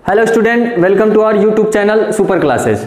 Hello student, welcome to our YouTube channel Super Classes.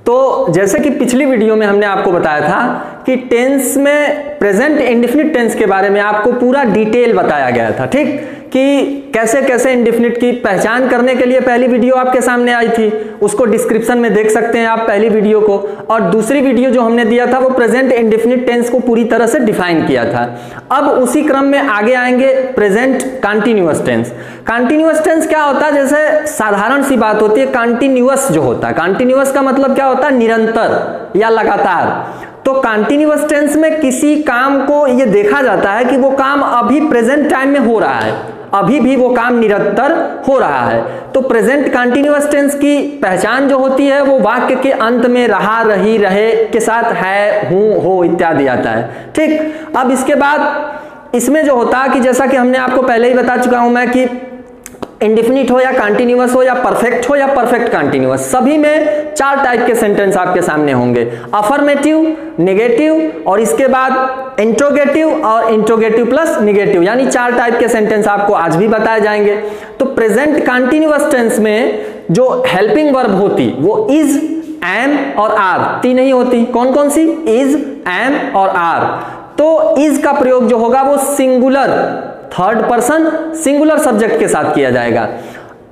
तो जैसे कि पिछली वीडियो में हमने आपको बताया था कि टेंस में प्रेजेंट इंडेफिनिट टेंस के बारे में आपको पूरा डिटेल बताया गया था, ठीक, कि कैसे कैसे इंडेफिनिट की पहचान करने के लिए पहली वीडियो आपके सामने आई थी, उसको डिस्क्रिप्शन में देख सकते हैं आप पहली वीडियो को। और दूसरी वीडियो जो हमने दिया था वो प्रेजेंट इंडेफिनिट टेंस को पूरी तरह से डिफाइन किया था। अब उसी क्रम में आगे आएंगे present continuous tense. Continuous tense क्या होता है? जैसे साधारण सी बात होती है, कंटिन्यूअस जो होता है, कंटिन्यूअस का मतलब क्या होता है? निरंतर या लगातार। तो कंटिन्यूअस टेंस में किसी काम को ये देखा जाता है कि वो काम अभी प्रेजेंट टाइम में हो रहा है, अभी भी वो काम निरंतर हो रहा है। तो प्रेजेंट कंटिन्यूअस टेंस की पहचान जो होती है वो वाक्य के अंत में रहा, रही, रहे के साथ है, हूं, हो इत्यादि आता है, ठीक। अब इसके बाद इसमें जो होता है कि जैसा कि हमने आपको पहले ही बता चुका हूं मैं कि इंडेफिनिट हो या कंटिन्यूअस हो या परफेक्ट हो या परफेक्ट कंटिन्यूअस, सभी में चार टाइप के सेंटेंस आपके सामने होंगे, अफर्मेटिव, नेगेटिव और इसके बाद इंट्रोगेटिव और इंट्रोगेटिव प्लस नेगेटिव, यानी चार टाइप के सेंटेंस आपको आज भी बताए जाएंगे। तो प्रेजेंट कंटिन्यूअस टेंस में जो हेल्पिंग वर्ब होती वो इज, एम और आर, तीन ही होती। कौन कौन सी? इज, एम और आर। तो इज का प्रयोग जो होगा वो singular, third person singular subject के साथ किया जाएगा।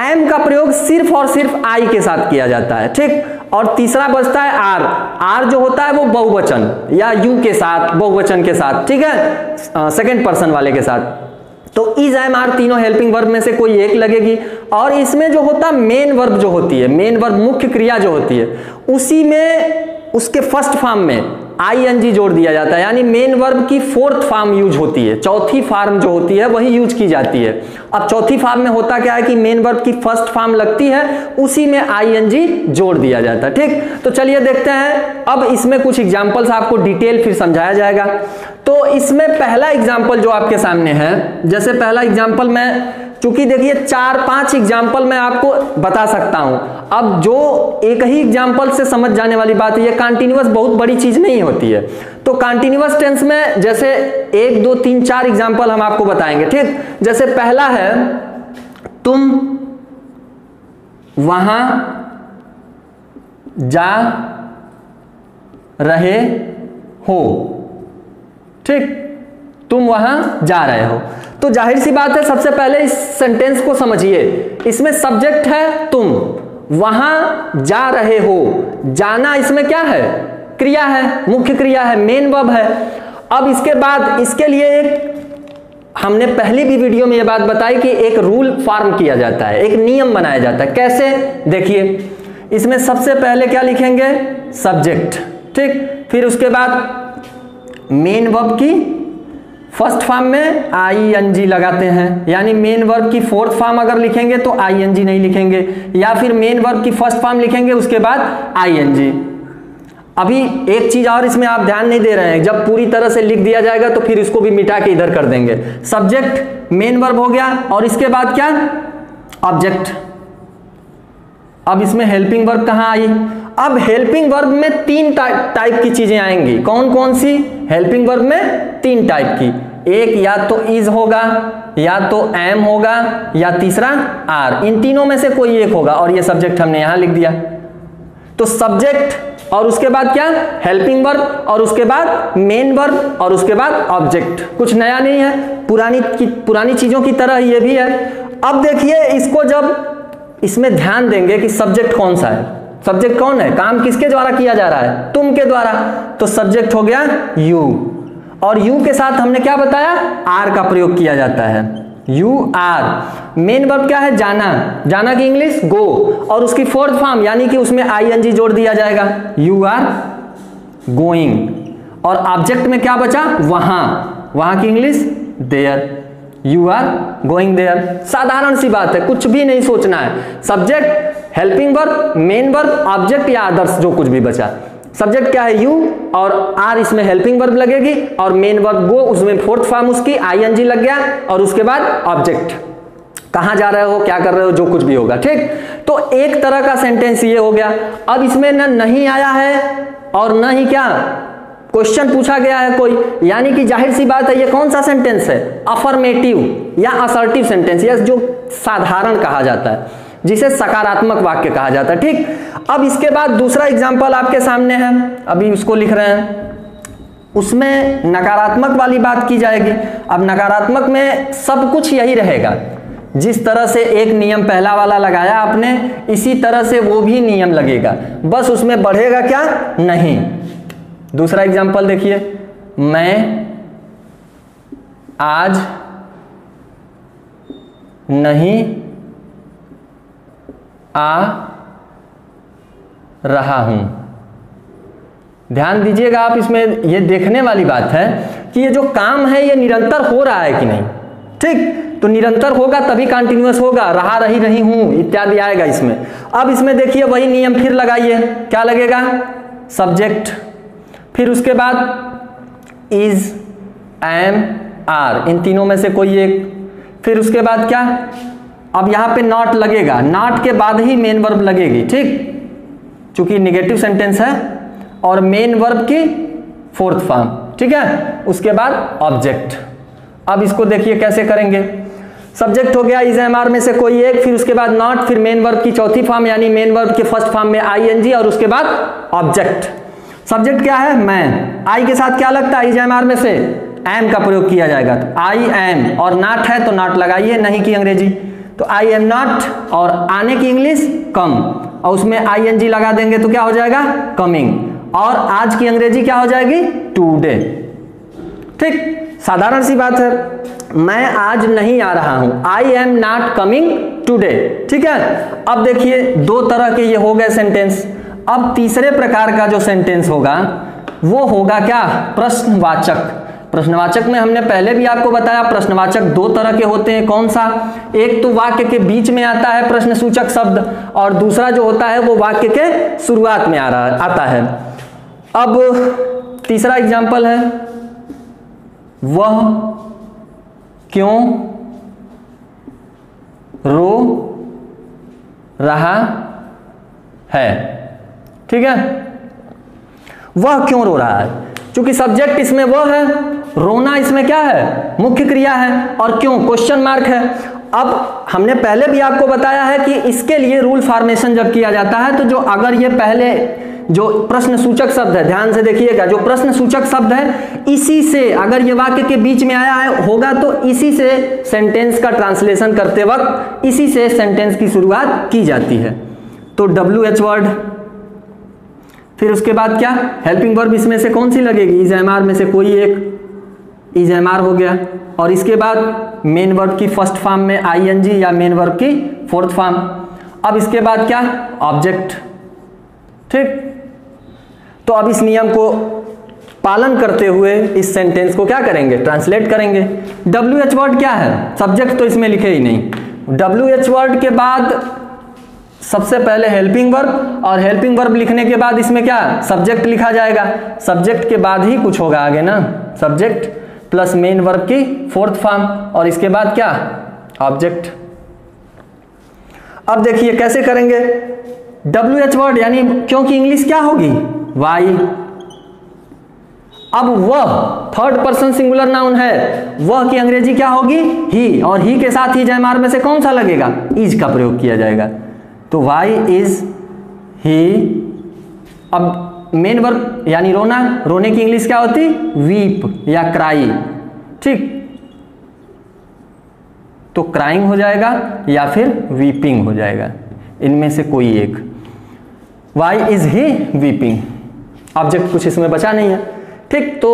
एम का प्रयोग सिर्फ और सिर्फ आई के साथ किया जाता है, ठीक। और तीसरा बचता है आर। आर जो होता है वो बहुवचन या यू के साथ, बहुवचन के साथ, ठीक है, सेकंड पर्सन वाले के साथ। तो इज, एम, आर तीनों हेल्पिंग वर्ब में से कोई एक लगेगी। और इसमें जो होता है मेन वर्ब जो होती है, मेन वर्ब मुख्य क्रिया जो होती है, उसी में उसके फर्स्ट फॉर्म में आईएनजी जोड़ दिया जाता है, यानी मेन वर्ब की फोर्थ फॉर्म यूज होती है, चौथी फॉर्म जो होती है वही यूज की जाती है। अब चौथी फॉर्म में होता क्या है कि मेन वर्ब की फर्स्ट फॉर्म लगती है, उसी में आईएनजी जोड़ दिया जाता है, ठीक। तो चलिए देखते हैं, अब इसमें कुछ एग्जांपल्स आपको डिटेल फिर समझाया जाएगा। तो इसमें पहला एग्जाम्पल जो आपके सामने है, जैसे पहला एग्जाम्पल मैं, चूंकि देखिए 4-5 एग्जाम्पल मैं आपको बता सकता हूं। अब जो एक ही एग्जाम्पल से समझ जाने वाली बात है, ये कंटिन्यूअस बहुत बड़ी चीज नहीं होती है। तो कंटिन्यूअस टेंस में जैसे 1, 2, 3, 4 एग्जाम्पल हम आपको बताएंगे, ठीक। जैसे पहला है, तुम वहां जा रहे हो, ठीक, तुम वहां जा रहे हो। तो जाहिर सी बात है, सबसे पहले इस सेंटेंस को समझिए। इसमें सब्जेक्ट है तुम, वहां जा रहे हो, जाना इसमें क्या है? क्रिया है, मुख्य क्रिया है, मेन वर्ब है। अब इसके बाद इसके लिए एक, हमने पहली भी वीडियो में यह बात बताई कि एक रूल फॉर्म किया जाता है, एक नियम बनाया जाता है। कैसे? देखिए, इसमें सबसे पहले क्या लिखेंगे? सब्जेक्ट, ठीक। फिर उसके बाद मेन वर्ब की फर्स्ट फॉर्म में आईएनजी लगाते हैं, यानी मेन वर्ब की फोर्थ फॉर्म अगर लिखेंगे तो आईएनजी नहीं लिखेंगे, या फिर मेन वर्ब की फर्स्ट फॉर्म लिखेंगे उसके बाद आईएनजी। अभी एक चीज और इसमें आप ध्यान नहीं दे रहे हैं, जब पूरी तरह से लिख दिया जाएगा तो फिर इसको भी मिटा के इधर कर देंगे। सब्जेक्ट मेन वर्ब हो गया और इसके बाद क्या? ऑब्जेक्ट। अब इसमें हेल्पिंग वर्ब कहां आई? अब हेल्पिंग वर्ब में 3 टाइप की चीजें आएंगी। कौन कौन सी? हेल्पिंग वर्ब में 3 टाइप की, एक या तो इज होगा, या तो एम होगा, या तीसरा आर। इन तीनों में से कोई एक होगा, और ये सब्जेक्ट हमने यहां लिख दिया। तो सब्जेक्ट और उसके बाद क्या? हेल्पिंग वर्ब और उसके बाद मेन वर्ब और उसके बाद ऑब्जेक्ट। कुछ नया नहीं है, पुरानी चीजों की तरह ये भी है। अब देखिए, इसको जब इसमें ध्यान देंगे कि सब्जेक्ट कौन सा है, सब्जेक्ट कौन है, काम किसके द्वारा किया जा रहा है? तुम के द्वारा। तो सब्जेक्ट हो गया यू, और यू के साथ हमने क्या बताया? आर का प्रयोग किया जाता है, यू आर। मेन वर्ब क्या है? जाना, जाना की इंग्लिश गो, और उसकी फोर्थ फॉर्म यानी कि उसमें आईएनजी जोड़ दिया जाएगा, यू आर गोइंग। और ऑब्जेक्ट में क्या बचा? वहां, वहां की English there, you are going there. साधारण सी बात है, कुछ भी नहीं सोचना है। Subject, helping verb, main verb, object या अदर्स जो कुछ भी बचा। सब्जेक्ट क्या है? यू, और आर इसमें हेल्पिंग वर्ब लगेगी, और मेन वर्ब गो, उसमें फोर्थ फॉर्म उसकी आईएनजी लग गया, और उसके बाद ऑब्जेक्ट, कहां जा रहे हो, क्या कर रहे हो, जो कुछ भी होगा, ठीक। तो एक तरह का सेंटेंस ये हो गया। अब इसमें न नहीं आया है और न ही क्या क्वेश्चन पूछा गया है कोई, यानी कि जाहिर सी बात है ये कौन सा सेंटेंस है? अफर्मेटिव या असर्टिव सेंटेंस, या जो साधारण कहा जाता है। जिसे सकारात्मक वाक्य कहा जाता है। ठीक, अब इसके बाद दूसरा एग्जाम्पल आपके सामने है, अभी उसको लिख रहे हैं, उसमें नकारात्मक वाली बात की जाएगी। अब नकारात्मक में सब कुछ यही रहेगा, जिस तरह से एक नियम पहला वाला लगाया आपने, इसी तरह से वो भी नियम लगेगा, बस उसमें बढ़ेगा क्या, नहीं। दूसरा एग्जाम्पल देखिए, मैं आज नहीं आ रहा हूं। ध्यान दीजिएगा आप, इसमें ये देखने वाली बात है कि ये जो काम है ये निरंतर हो रहा है कि नहीं। ठीक, तो निरंतर होगा तभी कंटिन्यूअस होगा, रहा, रही, रही हूं इत्यादि आएगा इसमें। अब इसमें देखिए वही नियम फिर लगाइए, क्या लगेगा, सब्जेक्ट, फिर उसके बाद इज, एम, आर, इन तीनों में से कोई एक, फिर उसके बाद क्या, अब यहां पे नॉट लगेगा, नॉट के बाद ही मेन वर्ब लगेगी। ठीक, चूंकि निगेटिव सेंटेंस है, और मेन वर्ब की फोर्थ फॉर्म। ठीक है, उसके बाद ऑब्जेक्ट। अब इसको देखिए कैसे करेंगे, सब्जेक्ट हो गया इज, एम, आर में से कोई एक, फिर उसके बाद नॉट, फिर मेन वर्ब की चौथी फॉर्म यानी मेन वर्ब के फर्स्ट फॉर्म में आईएनजी, और उसके बाद ऑब्जेक्ट। सब्जेक्ट क्या है, मैं, आई के साथ क्या लगता है, इज, एम, आर में से एम का प्रयोग किया जाएगा, तो आई एम, और नॉट है तो नॉट लगाइए, नहीं की अंग्रेजी, तो आई एम नॉट, और आने की इंग्लिश कम, और उसमें आईएनजी लगा देंगे तो क्या हो जाएगा, कमिंग, और आज की अंग्रेजी क्या हो जाएगी, टुडे। ठीक, साधारण सी बात है, मैं आज नहीं आ रहा हूं, I am not coming today. ठीक है, अब देखिए दो तरह के ये हो गए सेंटेंस। अब तीसरे प्रकार का जो सेंटेंस होगा वो होगा क्या, प्रश्नवाचक। प्रश्नवाचक में हमने पहले भी आपको बताया, प्रश्नवाचक दो तरह के होते हैं। कौन सा, एक तो वाक्य के बीच में आता है प्रश्नसूचक शब्द, और दूसरा जो होता है वो वाक्य के शुरुआत में आता है। अब तीसरा एग्जाम्पल है, वह क्यों रो रहा है। ठीक है, वह क्यों रो रहा है, क्योंकि सब्जेक्ट इसमें वह है, रोना इसमें क्या है, मुख्य क्रिया है, और क्यों क्वेश्चन मार्क है। अब हमने पहले भी आपको बताया है कि इसके लिए रूल फॉर्मेशन जब किया जाता है, तो जो अगर ये पहले जो प्रश्न सूचक शब्द है, ध्यान से देखिएगा, जो प्रश्न सूचक शब्द है इसी से अगर ये वाक्य के बीच में आया है होगा तो इसी से सेंटेंस का ट्रांसलेशन करते वक्त इसी से सेंटेंस की शुरुआत की जाती है। तो WH वर्ड, फिर उसके बाद क्या, हेल्पिंग वर्ब, इसमें से कौन सी लगेगी, इज, एम, आर में से कोई एक, इज, एम, आर हो गया, और इसके बाद मेन वर्ब की फर्स्ट फॉर्म में आईएनजी या मेन वर्ब की फोर्थ फॉर्म। अब इसके बाद क्या, ऑब्जेक्ट। ठीक, तो अब इस नियम को पालन करते हुए इस सेंटेंस को क्या करेंगे, ट्रांसलेट करेंगे। WH वर्ड क्या है, सब्जेक्ट तो इसमें लिखे ही नहीं। WH वर्ड के बाद सबसे पहले हेल्पिंग वर्ब, और हेल्पिंग वर्ब लिखने के बाद इसमें क्या, सब्जेक्ट लिखा जाएगा। सब्जेक्ट के बाद ही कुछ होगा आगे ना, सब्जेक्ट प्लस मेन वर्ब की फोर्थ फॉर्म, और इसके बाद क्या, ऑब्जेक्ट। अब देखिए कैसे करेंगे, WH वर्ड यानी क्योंकि इंग्लिश क्या होगी, वाई। अब वह थर्ड पर्सन सिंगुलर नाउन है, वह की अंग्रेजी क्या होगी, ही, और ही के साथ ही जयमार में से कौन सा लगेगा, इज का प्रयोग किया जाएगा। तो वाई इज ही। अब मेन वर्ब यानी रोना, रोने की इंग्लिश क्या होती, वीप या क्राई। ठीक, तो क्राइंग हो जाएगा या फिर वीपिंग हो जाएगा, इनमें से कोई एक। Why is he weeping, object कुछ इसमें बचा नहीं है। ठीक, तो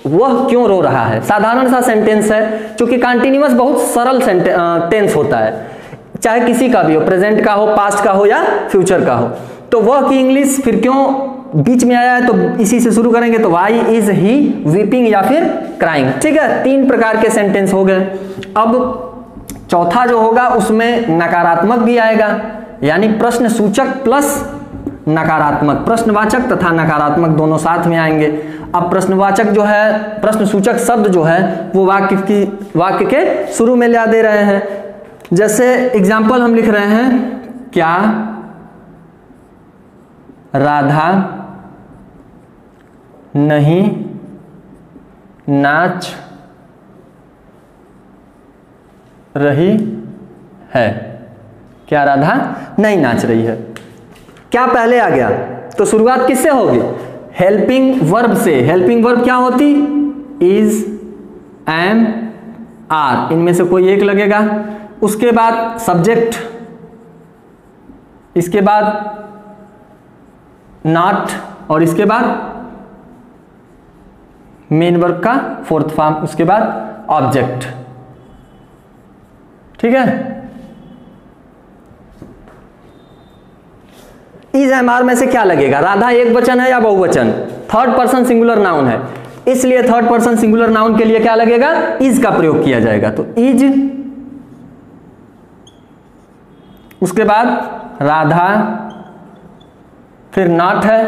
वह क्यों रो रहा है, साधारण सा सेंटेंस है, क्योंकि कंटिन्यूअस बहुत सरल टेंस होता है, चाहे किसी का भी हो, प्रेजेंट का हो, पास्ट का हो या फ्यूचर का हो। तो वह की इंग्लिश फिर क्यों बीच में आया है, तो इसी से शुरू करेंगे। तो वाई इज ही वीपिंग या फिर क्राइंग। ठीक है, तीन प्रकार के सेंटेंस हो गए। अब चौथा जो होगा उसमें नकारात्मक भी आएगा, यानी प्रश्न सूचक प्लस नकारात्मक, प्रश्नवाचक तथा नकारात्मक दोनों साथ में आएंगे। अब प्रश्नवाचक जो है, प्रश्न सूचक शब्द जो है वो वाक्य के शुरू में ला दे रहे हैं। जैसे एग्जाम्पल हम लिख रहे हैं, क्या राधा नहीं नाच रही है, क्या राधा नहीं नाच रही है। क्या पहले आ गया? तो शुरुआत किससे होगी? हेल्पिंग वर्ब से। हेल्पिंग वर्ब क्या होती? इज, एम, आर, इनमें से कोई एक लगेगा। उसके बाद सब्जेक्ट, इसके बाद नॉट, और इसके बाद मेन वर्ब का फोर्थ फॉर्म, उसके बाद ऑब्जेक्ट। ठीक है। इज, एम, आर में से क्या लगेगा? राधा एक वचन है या बहुवचन? थर्ड पर्सन सिंगुलर नाउन है, इसलिए थर्ड पर्सन सिंगुलर नाउन के लिए क्या लगेगा? इज का प्रयोग किया जाएगा। तो इज, उसके बाद राधा, फिर नॉट है,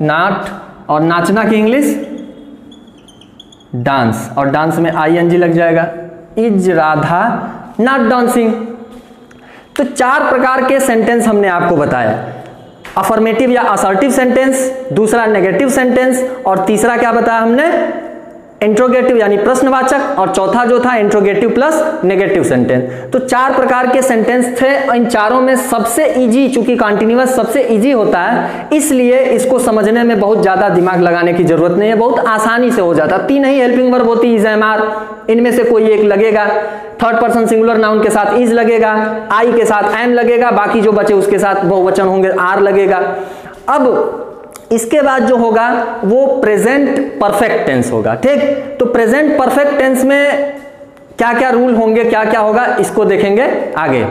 नॉट, और नाचना की इंग्लिश डांस, और डांस में आईएनजी लग जाएगा। Is Radha not dancing. तो 4 प्रकार के सेंटेंस हमने आपको बताया। अफर्मेटिव या असर्टिव सेंटेंस, दूसरा नेगेटिव सेंटेंस, और तीसरा क्या बताया हमने? इंट्रोगेटिव यानी प्रश्नवाचक, और चौथा जो था इंट्रोगेटिव प्लस नेगेटिव सेंटेंस। तो 4 प्रकार के सेंटेंस थे। इन चारों में सबसे इजी, चूंकि कॉन्टिन्यूअस सबसे इजी होता है, इसलिए इसको समझने में बहुत ज्यादा दिमाग लगाने की जरूरत नहीं है, बहुत आसानी से हो जाता। 3 ही हेल्पिंग वर्ब होती है, इज, एम, आर, इनमें से कोई एक लगेगा। थर्ड पर्सन सिंगुलर नाउन के साथ इज लगेगा, आई के साथ एम लगेगा, बाकी जो बचे उसके साथ बहुवचन होंगे आर लगेगा। अब इसके बाद जो होगा वो प्रेजेंट परफेक्ट टेंस होगा। ठीक, तो प्रेजेंट परफेक्ट टेंस में क्या क्या रूल होंगे, क्या क्या होगा, इसको देखेंगे आगे।